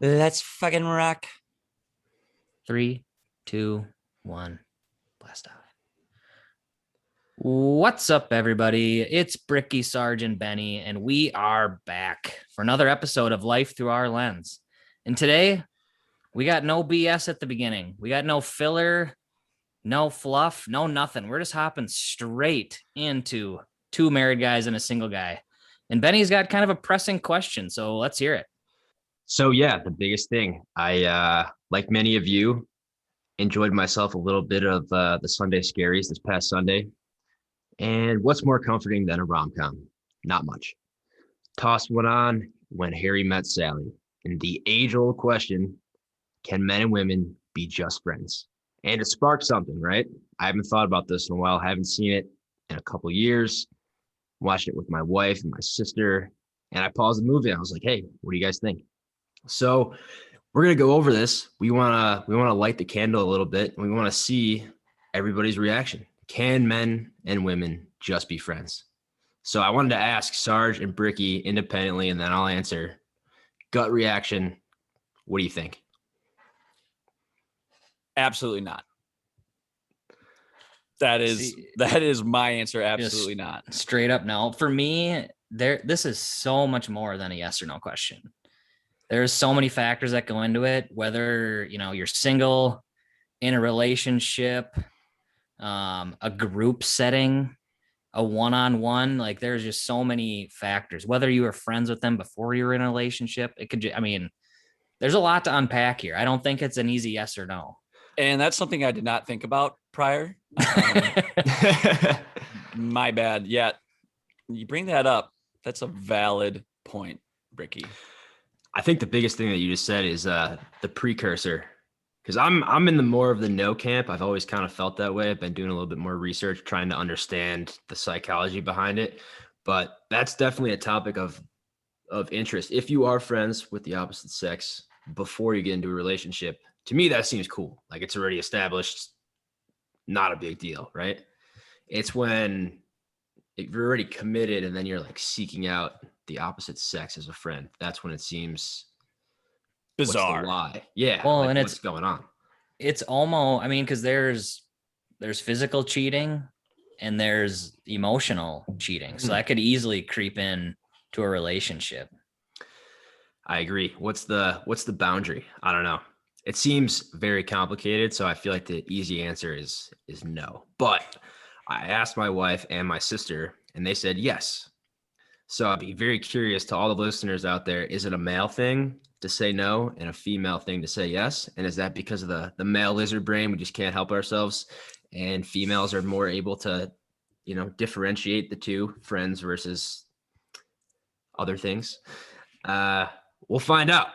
Let's fucking rock. 3, 2, 1, blast off. What's up, everybody? It's Bricky, Sergeant Benny, and we are back for another episode of Life Through Our Lens. And today, we got no BS at the beginning. We got no filler, no fluff, no nothing. We're just hopping straight into two married guys and a single guy. And Benny's got kind of a pressing question, so let's hear it. So yeah, the biggest thing, like many of you, enjoyed myself a little bit of the Sunday Scaries this past Sunday. And what's more comforting than a rom-com? Not much. Tossed one on when Harry met Sally. And the age-old question, can men and women be just friends? And it sparked something, right? I haven't thought about this in a while. I haven't seen it in a couple years. Watched it with my wife and my sister. And I paused the movie and I was like, hey, what do you guys think? So we're gonna go over this. We wanna light the candle a little bit, and we want to see everybody's reaction. Can men and women just be friends? So I wanted to ask Sarge and Bricky independently, and then I'll answer. Gut reaction. What do you think? Absolutely not. That is my answer. Absolutely not. Straight up no. For me, this is so much more than a yes or no question. There's so many factors that go into it, whether you're single, in a relationship, a group setting, a one-on-one. Like there's just so many factors. Whether you were friends with them before you were in a relationship, there's a lot to unpack here. I don't think it's an easy yes or no. And that's something I did not think about prior. My bad. Yeah, you bring that up. That's a valid point, Bricky. I think the biggest thing that you just said is the precursor, because I'm in the more of the no camp. I've always kind of felt that way. I've been doing a little bit more research, trying to understand the psychology behind it. But that's definitely a topic of interest. If you are friends with the opposite sex before you get into a relationship, to me that seems cool. Like it's already established, not a big deal, right? It's when you're already committed and then you're like seeking out the opposite sex as a friend. That's when it seems bizarre. Why? Yeah. Well, like, and what's going on? It's almost, because there's physical cheating and there's emotional cheating. So that could easily creep in to a relationship. I agree. What's the boundary? I don't know. It seems very complicated. So I feel like the easy answer is no. But I asked my wife and my sister, and they said yes. So I'd be very curious to all the listeners out there. Is it a male thing to say no and a female thing to say yes? And is that because of the male lizard brain? We just can't help ourselves. And females are more able to, differentiate the two, friends versus other things. We'll find out.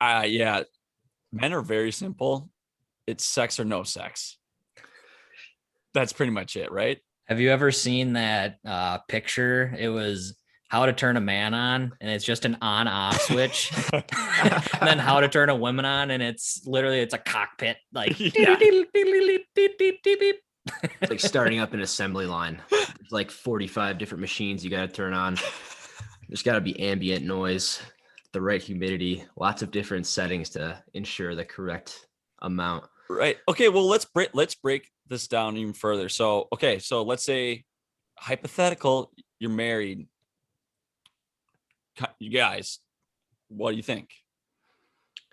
Yeah. Men are very simple. It's sex or no sex. That's pretty much it, right? Have you ever seen that picture? It was how to turn a man on, and it's just an on-off switch. And then how to turn a woman on, and it's a cockpit. Like, It's like starting up an assembly line. There's like 45 different machines you got to turn on. There's got to be ambient noise, the right humidity, lots of different settings to ensure the correct amount. Right. Okay. Well, let's break this down even further. So let's say hypothetical, you're married. You guys, what do you think?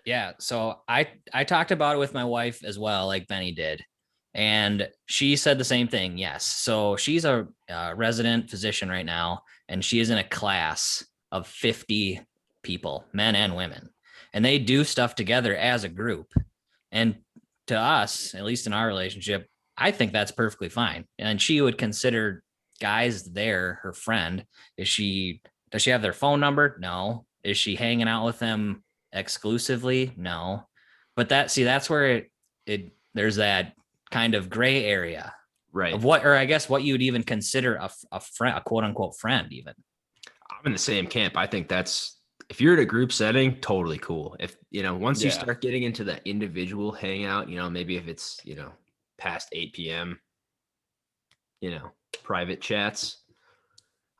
Yeah. So I talked about it with my wife as well, like Benny did. And she said the same thing. Yes. So she's a resident physician right now, and she is in a class of 50 people, men and women, and they do stuff together as a group. And to us, at least in our relationship, I think that's perfectly fine. And she would consider guys there her friend. Does she have their phone number? No. Is she hanging out with them exclusively? No. But that's where there's that kind of gray area, right? Of what you would even consider a friend, a quote unquote friend. Even I'm in the same camp. I think that's, if you're at a group setting, totally cool. If once you start getting into the individual hangout, maybe if it's past 8 p.m., private chats,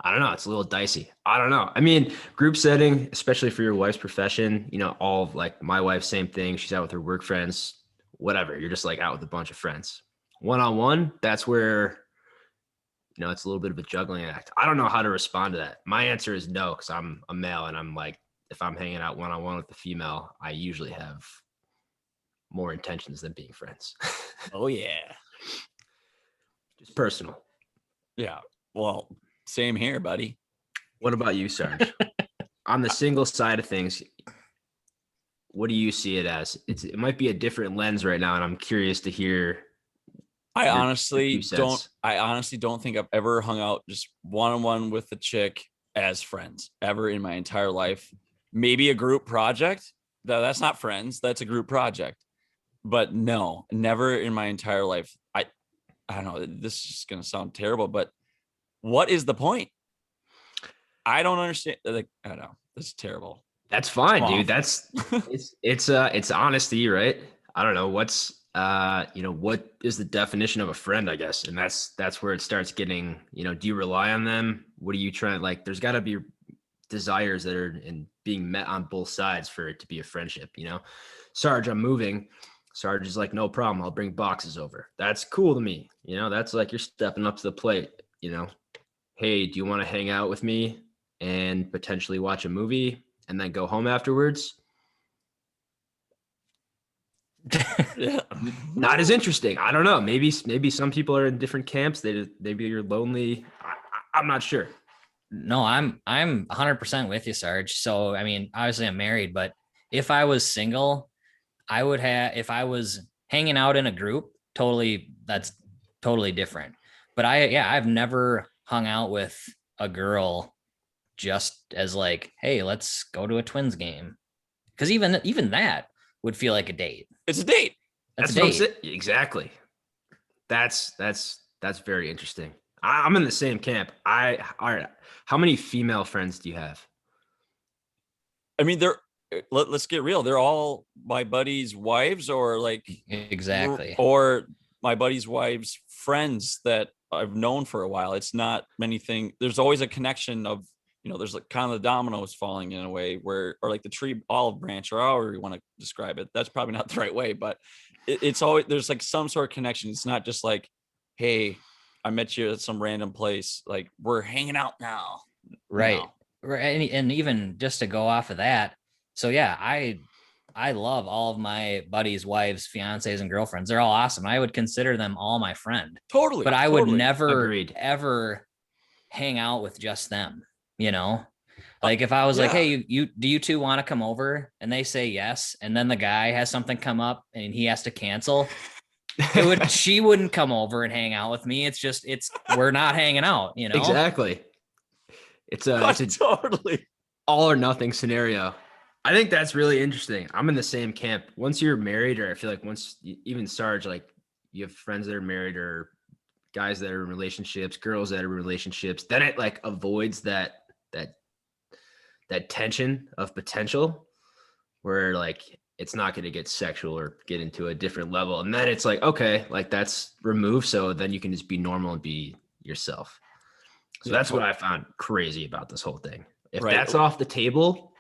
I don't know. It's a little dicey. I don't know. I mean, group setting, especially for your wife's profession, all of like my wife, same thing. She's out with her work friends, whatever. You're just like out with a bunch of friends. One-on-one, that's where, it's a little bit of a juggling act. I don't know how to respond to that. My answer is no, because I'm a male and I'm like, if I'm hanging out one-on-one with the female, I usually have more intentions than being friends. Oh yeah. Just personal. Yeah. Well, same here, buddy. What about you, Sarge? On the single side of things, what do you see it as? It might be a different lens right now, and I'm curious to hear. I your honestly 2 cents. don't think I've ever hung out just one-on-one with a chick as friends ever in my entire life. Maybe a group project. That's not friends. That's a group project. But no, never in my entire life. I don't know. This is just gonna sound terrible, but what is the point? I don't understand. Like, I don't know. This is terrible. That's fine, Come dude. That's it's honesty, right? I don't know what is the definition of a friend, I guess. And that's where it starts getting, do you rely on them? What are you trying, like, there's got to be desires that are in being met on both sides for it to be a friendship, Sarge, I'm moving. Sarge is like, no problem. I'll bring boxes over. That's cool to me. That's like you're stepping up to the plate, Hey, do you want to hang out with me and potentially watch a movie and then go home afterwards? Yeah. Not as interesting. I don't know. Maybe some people are in different camps. Maybe you're lonely. I'm not sure. No, I'm 100% with you, Sarge. So, I mean, obviously I'm married, but if I was single, if I was hanging out in a group, that's totally different. But I've never hung out with a girl just as like, hey, let's go to a Twins game. Because even that would feel like a date. It's a date. That's what I'm saying. Exactly. That's very interesting. I'm in the same camp. All right. How many female friends do you have? I mean, let's get real. They're all my buddies' wives, or like exactly, or my buddies' wives' friends that I've known for a while. It's not many things. There's always a connection of, there's like kind of the dominoes falling in a way where, or like the tree olive branch, or however you want to describe it. That's probably not the right way, but it's always, there's like some sort of connection. It's not just like, hey, I met you at some random place. Like, we're hanging out now. Right. No. Right. And even just to go off of that. So yeah, I love all of my buddies' wives, fiancés, and girlfriends. They're all awesome. I would consider them all my friend. Totally. But I would never Agreed. ever hang out with just them, Like if I was like, hey, do you two want to come over? And they say yes. And then the guy has something come up and he has to cancel. She wouldn't come over and hang out with me. We're not hanging out, Exactly. It's a totally all or nothing scenario. I think that's really interesting. I'm in the same camp. Once you're married, or I feel like even Sarge, like you have friends that are married or guys that are in relationships, girls that are in relationships, then it like avoids that tension of potential where like it's not going to get sexual or get into a different level. And then it's like, okay, like that's removed. So then you can just be normal and be yourself. So that's what I found crazy about this whole thing. If that's off the table,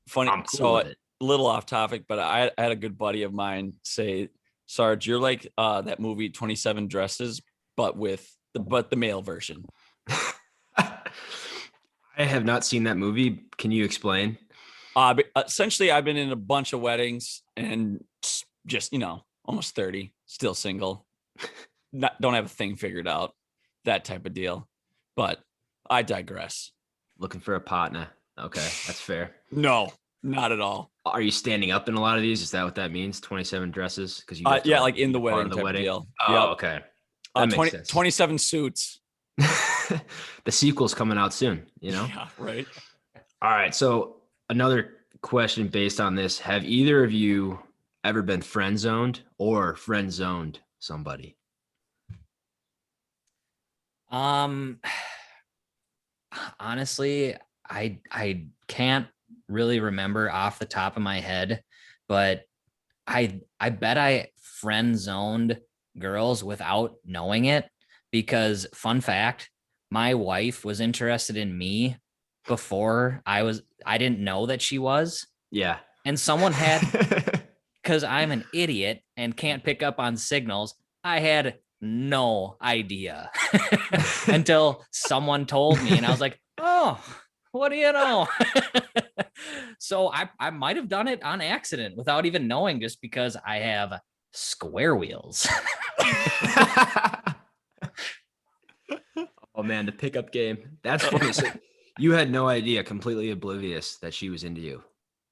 funny. I'm cool so with it. A little off topic, but I had a good buddy of mine say, Sarge, you're like that movie 27 Dresses, but with the male version. I have not seen that movie. Can you explain? Essentially, I've been in a bunch of weddings and just, almost 30, still single. Don't have a thing figured out, that type of deal. But I digress. Looking for a partner. Okay, that's fair. No, not at all. Are you standing up in a lot of these? Is that what that means? 27 dresses? Because you like in the wedding type deal. Oh, yep. Okay. That makes sense. 27 suits. The sequel's coming out soon, Yeah, right. All right. So another question based on this: have either of you ever been friend zoned or friend zoned somebody? Honestly, I can't really remember off the top of my head, but I bet I friend zoned girls without knowing it, because fun fact, my wife was interested in me before I didn't know that she was. Yeah. And someone had, because I'm an idiot and can't pick up on signals, I had no idea until someone told me. And I was like, oh, what do you know? So I might have done it on accident without even knowing, just because I have square wheels. Oh man, the pickup game. That's funny. So you had no idea, completely oblivious that she was into you.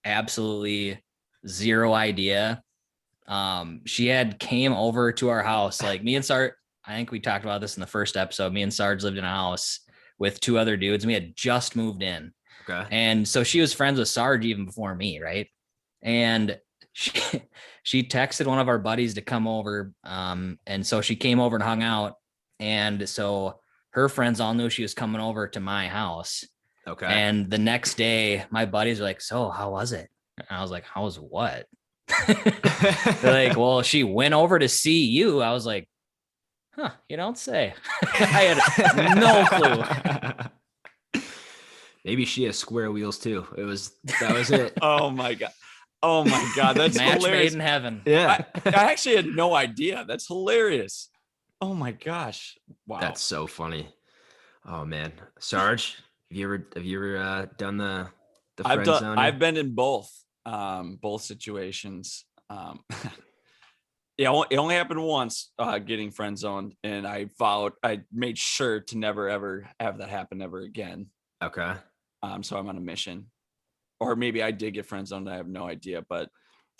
Absolutely zero idea. She had came over to our house, like me and Sarge. I think we talked about this in the first episode. Me and Sarge lived in a house with two other dudes, and we had just moved in. Okay. And so she was friends with Sarge even before me, right? And she texted one of our buddies to come over. And so she came over and hung out. And so her friends all knew she was coming over to my house. Okay. And the next day, my buddies were like, so how was it? And I was like, how was what? They're like, well, she went over to see you. I was like, huh, you don't say. I had no clue. Maybe she has square wheels too. That was it. Oh my God. Oh my God. That's Match hilarious. made in heaven. Yeah. I actually had no idea. That's hilarious. Oh my gosh. Wow. That's so funny. Oh man. Sarge, have you ever done the friend zone? I've been in both situations. Yeah, it only happened once, getting friend zoned, and I made sure to never ever have that happen ever again. Okay. So I'm on a mission, or maybe I did get friend zoned. I have no idea, but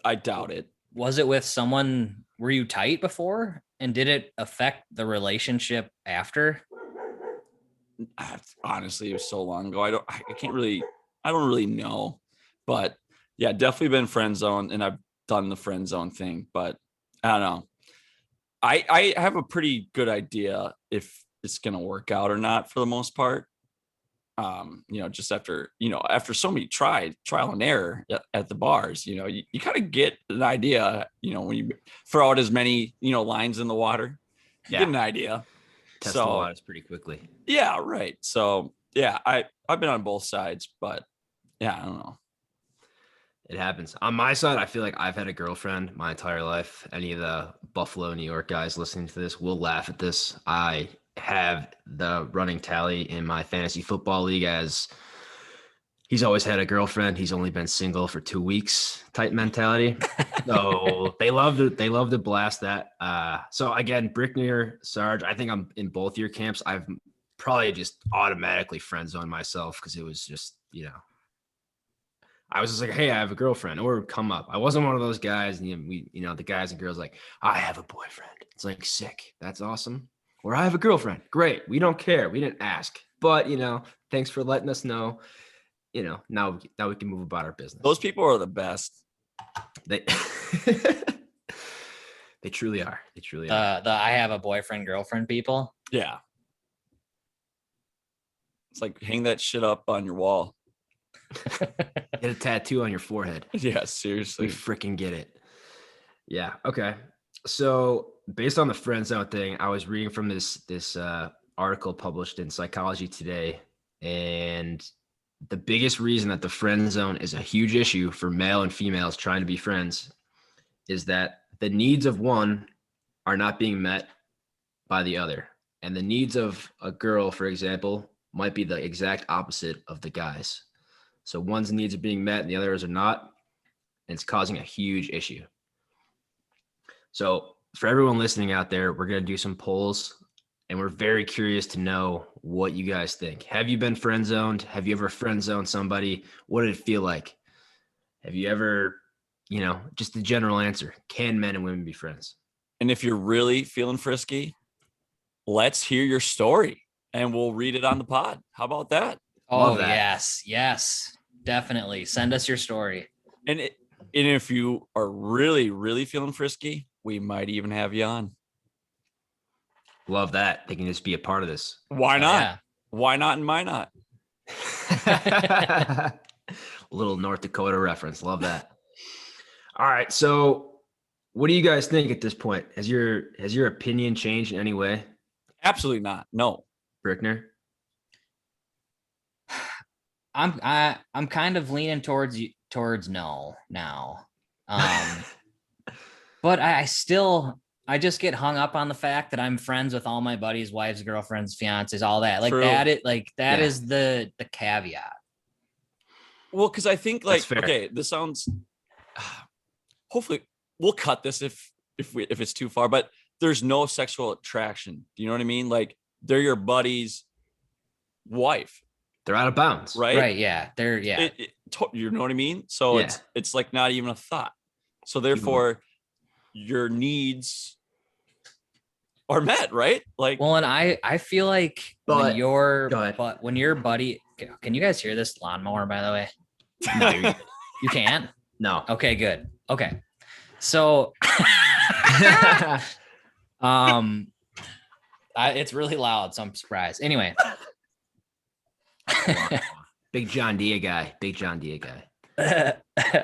I doubt it. Was it with someone? Were you tight before? And did it affect the relationship after? Honestly, it was so long ago. I don't really know, but yeah, definitely been friend zoned, and I've done the friend zone thing, but I don't know. I have a pretty good idea if it's going to work out or not for the most part. Just after so many trial and error at the bars, you kind of get an idea, when you throw out as many, lines in the water, you get an idea. Test the waters pretty quickly. Yeah. Right. So yeah, I've been on both sides, but yeah, I don't know. It happens. On my side, I feel like I've had a girlfriend my entire life. Any of the Buffalo, New York guys listening to this will laugh at this. I have the running tally in my fantasy football league as he's always had a girlfriend. He's only been single for 2 weeks type mentality. So they love to blast that. So again, Brickner, Sarge, I think I'm in both your camps. I've probably just automatically friend zoned myself because it was just, I was just like, hey, I have a girlfriend, or come up. I wasn't one of those guys. And the guys and girls like, I have a boyfriend. It's like, sick. That's awesome. Or I have a girlfriend. Great. We don't care. We didn't ask, but thanks for letting us know. Now we can move about our business. Those people are the best. They they truly are. They truly are. The I have a boyfriend, girlfriend people. Yeah. It's like, hang that shit up on your wall. Get a tattoo on your forehead. Yeah, seriously. We freaking get it. Yeah. Okay. So based on the friend zone thing, I was reading from this article published in Psychology Today, and the biggest reason that the friend zone is a huge issue for male and females trying to be friends is that the needs of one are not being met by the other. And the needs of a girl, for example, might be the exact opposite of the guys. So one's needs are being met and the others are not. And it's causing a huge issue. So for everyone listening out there, we're going to do some polls, and we're very curious to know what you guys think. Have you been friend zoned? Have you ever friend zoned somebody? What did it feel like? Have you ever, just the general answer, can men and women be friends? And if you're really feeling frisky, let's hear your story and we'll read it on the pod. How about that? Oh, yes, definitely. Send us your story. And if you are really, really feeling frisky, we might even have you on. Love that. They can just be a part of this. Why not? Yeah. Why not and why not? Little North Dakota reference. Love that. All right. So what do you guys think at this point? Has your opinion changed in any way? Absolutely not. No. Brickner? I'm kind of leaning towards no now. But I just get hung up on the fact that I'm friends with all my buddies, wives, girlfriends, fiancés, all that. Like True. that Yeah. is the caveat. Well, because I think like, That's fair. okay, this sounds. Hopefully, we'll cut this if it's too far. But there's no sexual attraction. Do you know what I mean? Like they're your buddy's wife, They're out of bounds. right? Right. Yeah. You know what I mean? So Yeah. it's like not even a thought. So therefore, your needs are met, right? Like, Well, and I feel like But- when your go ahead. but when your buddy, can you guys hear this lawnmower, by the way? No, you're- You can't? no. Okay, good. Okay. So it's really loud, so I'm surprised. Anyway. Big John Deere guy. Big John Deere guy.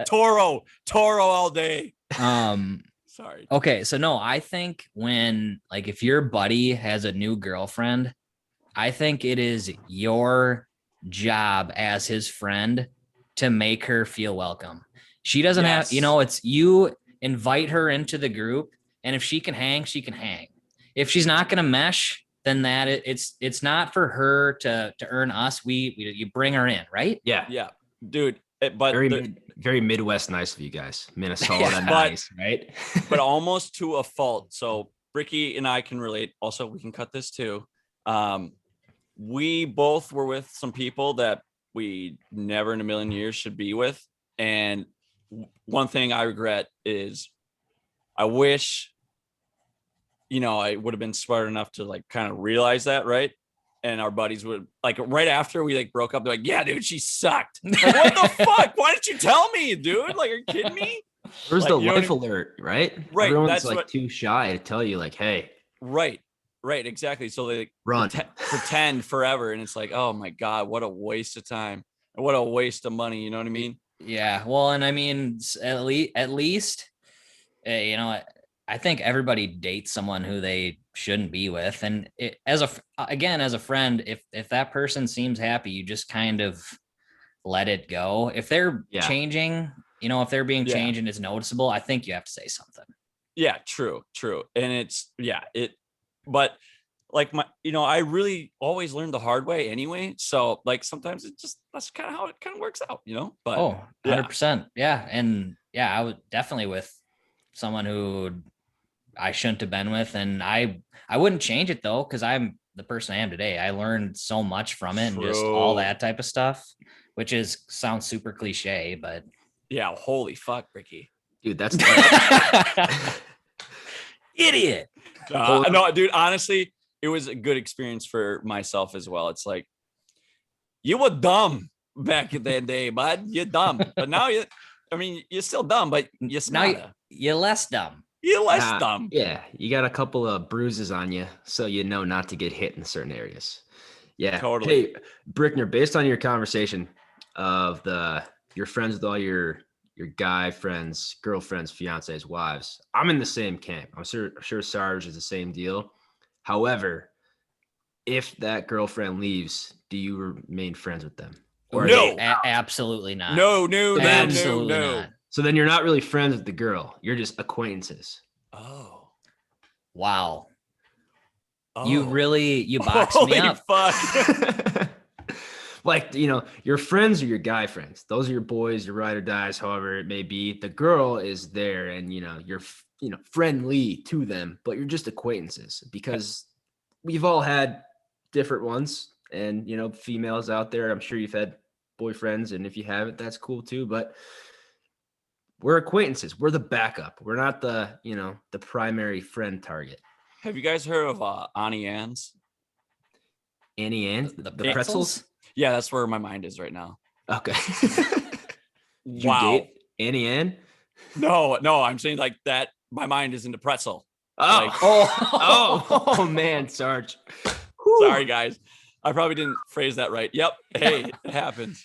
Toro all day. Sorry. Okay, so no, I think when like if your buddy has a new girlfriend, I think it is your job as his friend to make her feel welcome. She doesn't have, it's you invite her into the group, and if she can hang, she can hang. If she's not going to mesh, then it's not for her to earn us. You bring her in, right? Yeah. Yeah, dude. But Very Midwest nice of you guys. Minnesota Yeah, nice, right? but almost to a fault. So Ricky and I can relate. Also, we can cut this too. We both were with some people that we never in a million years should be with. And one thing I regret is I wish, I would have been smart enough to like kind of realize that, right? And our buddies would like right after we like broke up, they're like, yeah, dude, she sucked. Like, what the fuck? Why didn't you tell me, dude? Like, are you kidding me? Where's Like, the you know life what I alert, right? Right, Everyone's that's like what- too shy to tell you, like, hey, Right, exactly. So they run. pretend forever, and it's like, oh my god, what a waste of time and what a waste of money. You know what I mean? Yeah. Well, and I mean, at least, I think everybody dates someone who they shouldn't be with. And as a friend, if that person seems happy, you just kind of let it go. If they're changing, if they're being changed and it's noticeable, I think you have to say something. Yeah, true. And but like I really always learned the hard way anyway. So like sometimes that's kind of how it kind of works out, but 100%. Yeah. And yeah, I was definitely with someone who I shouldn't have been with. And I wouldn't change it though, because I'm the person I am today. I learned so much from it and just all that type of stuff, which sounds super cliche, but yeah, holy fuck, Ricky. Dude, that's idiot. No, dude, honestly, it was a good experience for myself as well. It's like you were dumb back in that day, bud. You're dumb. But now you're still dumb, but you're smarter. Now you're less dumb. You're less dumb. Yeah, you got a couple of bruises on you, so you know not to get hit in certain areas. Yeah, totally. Hey, Brickner, based on your conversation of your friends with all your guy friends, girlfriends, fiancés, wives, I'm in the same camp. I'm sure Sarge is the same deal. However, if that girlfriend leaves, do you remain friends with them? Or no, absolutely not. No, absolutely no. not. So then you're not really friends with the girl. You're just acquaintances. Oh, wow. Oh. You boxed me up. Fuck. Like, your friends are your guy friends. Those are your boys, your ride or dies, however it may be. The girl is there and, you're, friendly to them, but you're just acquaintances because we've all had different ones and, females out there. I'm sure you've had boyfriends, and if you haven't, that's cool too. But we're acquaintances. We're the backup. We're not the primary friend target. Have you guys heard of Annie Ann's? Annie Ann? The pretzels? Yeah, that's where my mind is right now. Okay. Did you Wow. date Annie Ann? No, I'm saying like that. My mind is into pretzel. Oh, man, Sarge. Sorry, guys. I probably didn't phrase that right. Yep. Hey, it happens.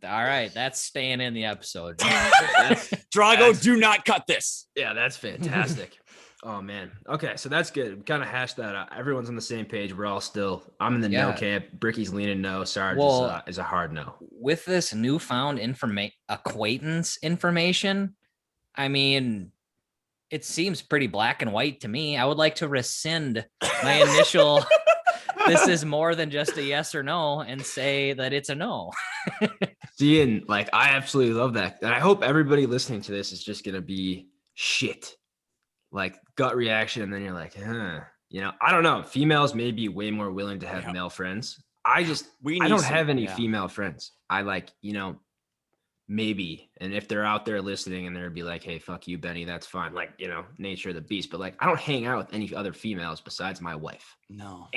All right, that's staying in the episode. Drago, do not cut this. Yeah, that's fantastic. Oh man. Okay, so that's good. We kind of hashed that out. Everyone's on the same page. I'm in the no Yeah. camp. Bricky's leaning no. Sarge Well, is a hard no. with this newfound acquaintance information, I mean, it seems pretty black and white to me. I would like to rescind my initial this is more than just a yes or no and say that it's a no. See, and like I absolutely love that. And I hope everybody listening to this is just gonna be shit. Like gut reaction, and then you're like, huh. I don't know. Females may be way more willing to have male friends. I don't have any female friends. I like, maybe. And if they're out there listening and they'd be like, hey, fuck you, Benny, that's fine. Like, nature of the beast. But like, I don't hang out with any other females besides my wife. No.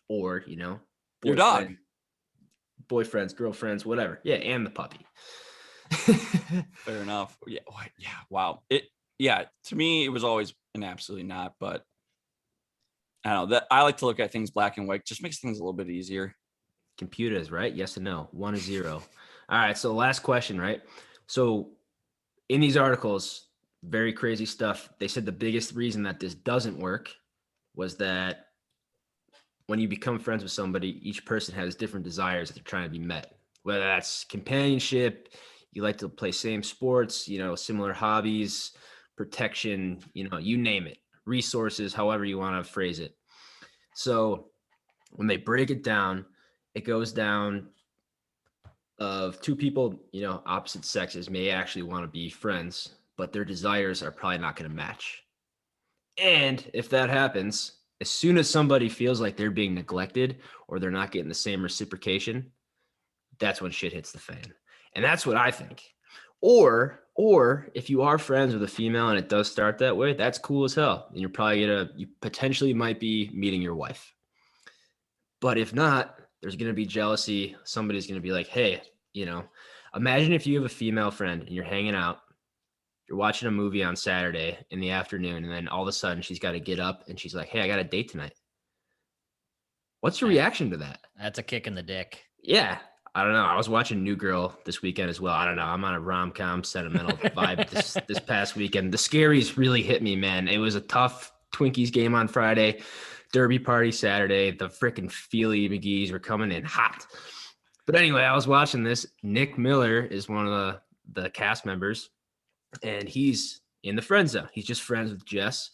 Or, Your dog. Boyfriends, girlfriends, whatever. Yeah. And the puppy. Fair enough. Yeah. Yeah. Wow. To me, it was always an absolutely not, but I don't know that I like to look at things black and white. Just makes things a little bit easier. Computers, right? Yes and no. 1 or 0. All right. So last question, right? So in these articles, very crazy stuff. They said the biggest reason that this doesn't work was that when you become friends with somebody, each person has different desires that they're trying to be met, whether that's companionship, you like to play same sports, similar hobbies, protection, you name it, resources, however you want to phrase it. So when they break it down, it goes down of two people, opposite sexes may actually want to be friends, but their desires are probably not going to match. And if that happens, as soon as somebody feels like they're being neglected or they're not getting the same reciprocation, that's when shit hits the fan. And that's what I think. Or if you are friends with a female and it does start that way, that's cool as hell. And you potentially might be meeting your wife. But if not, there's going to be jealousy. Somebody's going to be like, hey, imagine if you have a female friend and you're hanging out, you're watching a movie on Saturday in the afternoon, and then all of a sudden she's got to get up and she's like, hey, I got a date tonight. What's your reaction to that? That's a kick in the dick. Yeah. I don't know. I was watching New Girl this weekend as well. I don't know. I'm on a rom-com sentimental vibe this past weekend. The scaries really hit me, man. It was a tough Twinkies game on Friday, derby party Saturday. The freaking Feely McGee's were coming in hot. But anyway, I was watching this. Nick Miller is one of the cast members, and he's in the friend zone. He's just friends with Jess.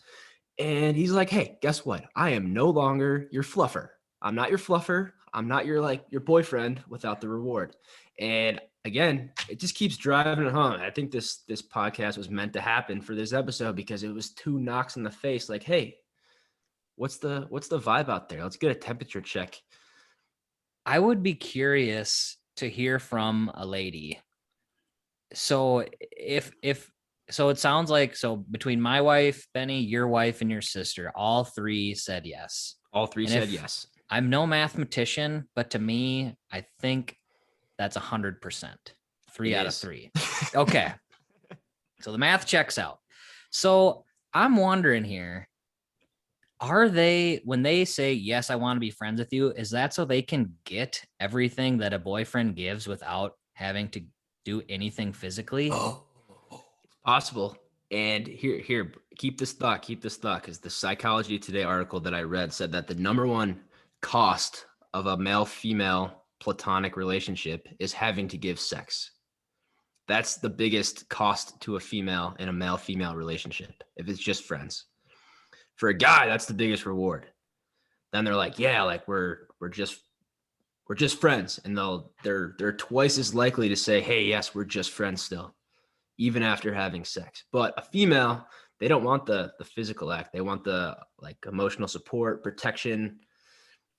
And he's like, hey, guess what? I am no longer your fluffer. I'm not your fluffer. I'm not your boyfriend without the reward. And again, it just keeps driving it home. I think this podcast was meant to happen for this episode because it was 2 knocks in the face. Like, hey, what's the vibe out there? Let's get a temperature check. I would be curious to hear from a lady. So so it sounds like, between my wife, Benny, your wife, and your sister, all 3 said yes. All 3 said yes. I'm no mathematician, but to me, I think that's 100%. 3 out of 3. Okay. So the math checks out. So I'm wondering here, are they, when they say, yes, I want to be friends with you, is that so they can get everything that a boyfriend gives without having to do anything physically? Oh, it's possible. And here, keep this thought, because the Psychology Today article that I read said that the number one cost of a male-female platonic relationship is having to give sex. That's the biggest cost to a female in a male-female relationship, if it's just friends. For a guy, that's the biggest reward. Then they're like, yeah, like we're just friends. And they're twice as likely to say, hey, yes, we're just friends still, even after having sex. But a female, they don't want the physical act. They want the emotional support, protection.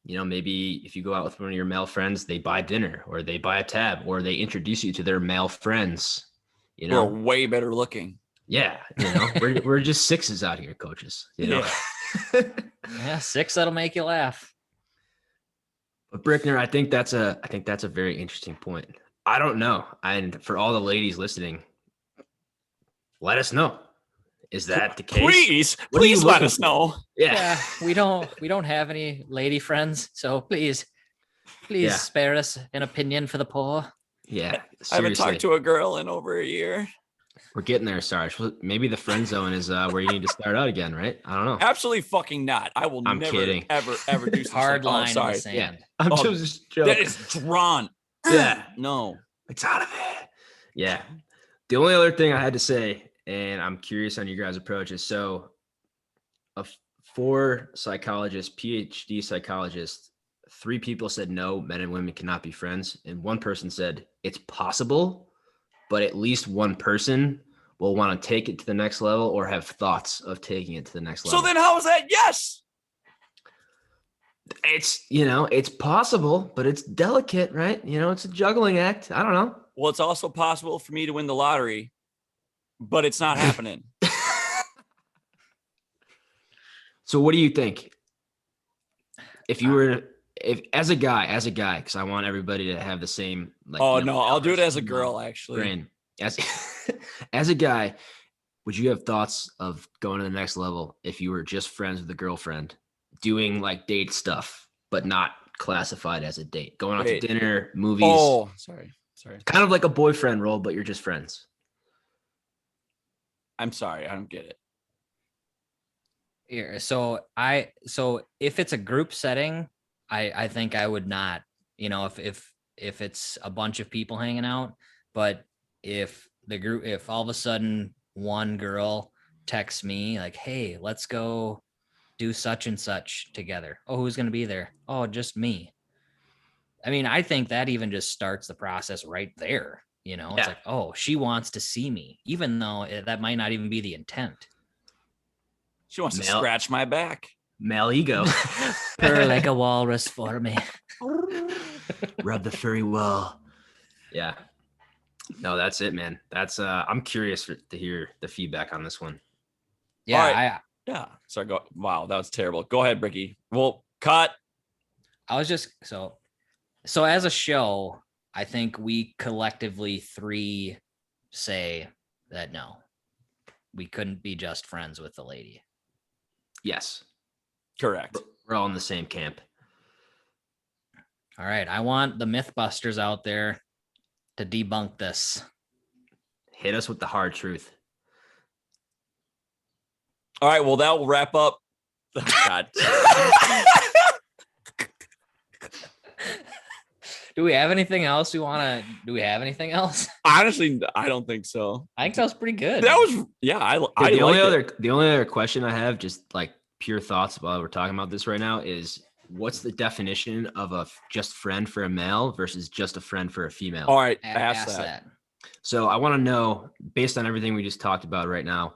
Maybe if you go out with one of your male friends, they buy dinner or they buy a tab or they introduce you to their male friends. We're way better looking. Yeah. We're just 6s out here, coaches. Yeah, 6 that'll make you laugh. But Brickner, I think that's a very interesting point. I don't know. And for all the ladies listening, let us know. Is that the case? Please let us know. Yeah. We don't have any lady friends, so please spare us an opinion for the poor. Yeah. I haven't talked to a girl in over a year. We're getting there, Sarge. Maybe the friend zone is where you need to start out again, right? I don't know. Absolutely fucking not. I will I'm never, kidding. ever do such Hard thing. line Oh, in the sorry. sand. I'm Oh, just joking. That is drawn. Yeah. No. It's out of it. Yeah. The only other thing I had to say, and I'm curious on your guys' approach, is so of 4 psychologists, PhD psychologists, 3 people said no, men and women cannot be friends. And 1 person said it's possible, but at least 1 person will want to take it to the next level or have thoughts of taking it to the next level. So then how is that yes? It's, it's possible, but it's delicate, right? It's a juggling act. I don't know. Well, it's also possible for me to win the lottery, but it's not happening. So what do you think? If you were, as a guy, because I want everybody to have the same. No, I'll do it as a girl, actually. Brain. As a guy, would you have thoughts of going to the next level if you were just friends with a girlfriend, doing like date stuff, but not classified as a date, going out to dinner, movies? Oh, sorry. Kind of like a boyfriend role, but you're just friends. I'm sorry, I don't get it. Here, so if it's a group setting, I think I would not, if it's a bunch of people hanging out, but if all of a sudden one girl texts me like, hey, let's go do such and such together. Oh, who's going to be there? Oh, just me. I mean, I think that even just starts the process right there. It's like, oh, she wants to see me, even though that might not even be the intent. She wants to scratch my back. Male ego. Purr like a walrus for me. Rub the furry wall. Yeah. No, that's it, man. That's I'm curious to hear the feedback on this one. Yeah. Yeah. Sorry. Go. Wow, that was terrible. Go ahead, Bricky. Well, cut. I was just so as a show, I think we collectively 3 say that no, we couldn't be just friends with the lady. Yes. Correct. We're all in the same camp. All right. I want the Mythbusters out there to debunk this. Hit us with the hard truth. All right. Well, that will wrap up. God. Do we have anything else do we have anything else? Honestly, I don't think so. I think that was pretty good. That was, yeah. The only other question I have, just like pure thoughts while we're talking about this right now, is what's the definition of a just friend for a male versus just a friend for a female? All right. Ask that. So I want to know, based on everything we just talked about right now,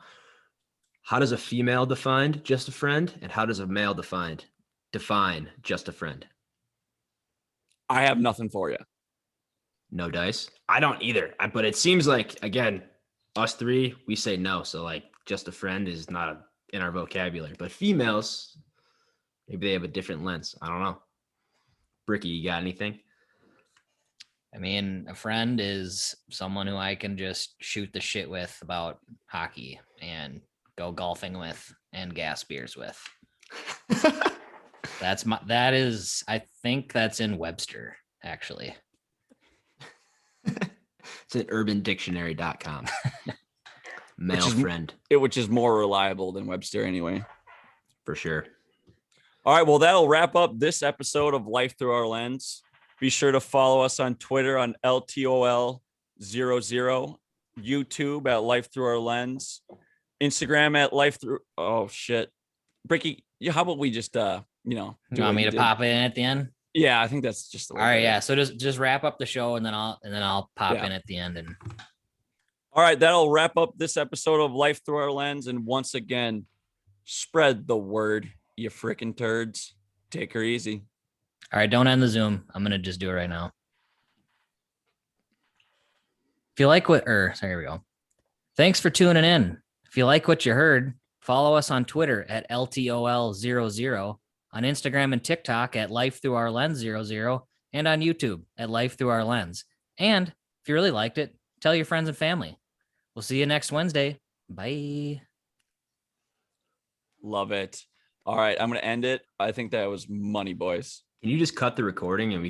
how does a female define just a friend, and how does a male define just a friend? I have nothing for you. No dice. I don't either. But it seems like, again, us 3, we say no. So like just a friend is not in our vocabulary, but females, maybe they have a different lens. I don't know. Bricky, you got anything? I mean, a friend is someone who I can just shoot the shit with about hockey and go golfing with and gas beers with. I think that's in Webster, actually. It's at urbandictionary.com. Male friend. Which is more reliable than Webster anyway. For sure. All right. Well, that'll wrap up this episode of Life Through Our Lens. Be sure to follow us on Twitter on LTOL00, YouTube at Life Through Our Lens, Instagram at Life Through. Oh shit, Bricky, how about we just you want me to pop in at the end? Yeah, I think that's just the way. All right, yeah. So just wrap up the show and then I'll pop in at the end. And all right, that'll wrap up this episode of Life Through Our Lens. And once again, spread the word, you freaking turds. Take her easy. All right, don't end the Zoom. I'm gonna just do it right now. If you like here we go. Thanks for tuning in. If you like what you heard, follow us on Twitter at LTOL00, on Instagram and TikTok at Life Through Our Lens 00, and on YouTube at Life Through Our Lens. And if you really liked it, tell your friends and family. We'll see you next Wednesday. Bye. Love it. All right, I'm gonna end it. I think that was money, boys. Can you just cut the recording and we